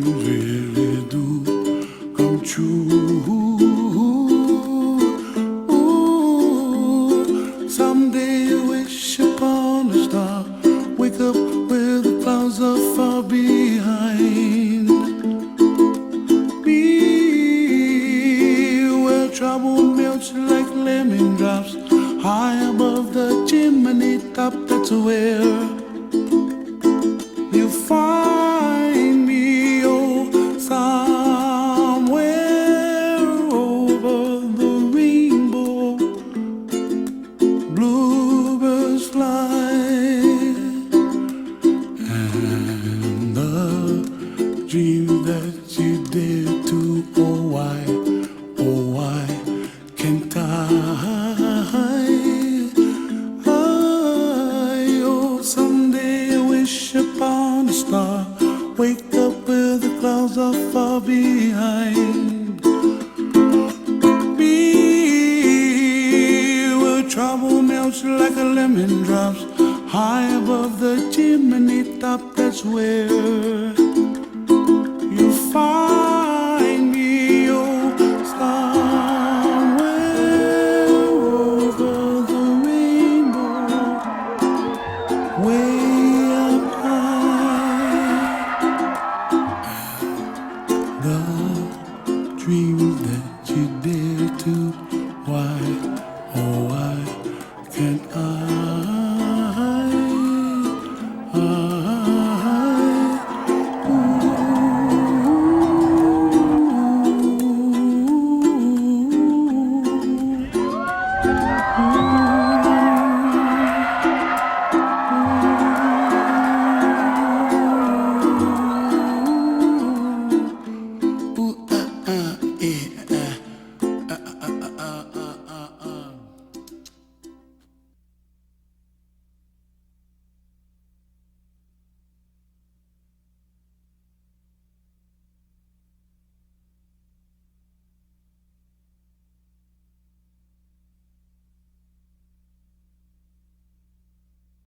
dreams really do come true. Ooh, someday you wish upon a star, wake up where the clouds are far behind. Be where trouble melts like lemon drops, high above the chimney top. That's where you find me, oh, somewhere over the rainbow. Bluebirds fly, and the dreams that you dare to, oh why can't I? Someday I wish upon a star, wake up where the clouds are far behind. Be where trouble melts like a lemon drops, high above the chimney top. That's where you find me, oh, somewhere over the rainbow. Way up high, the dreams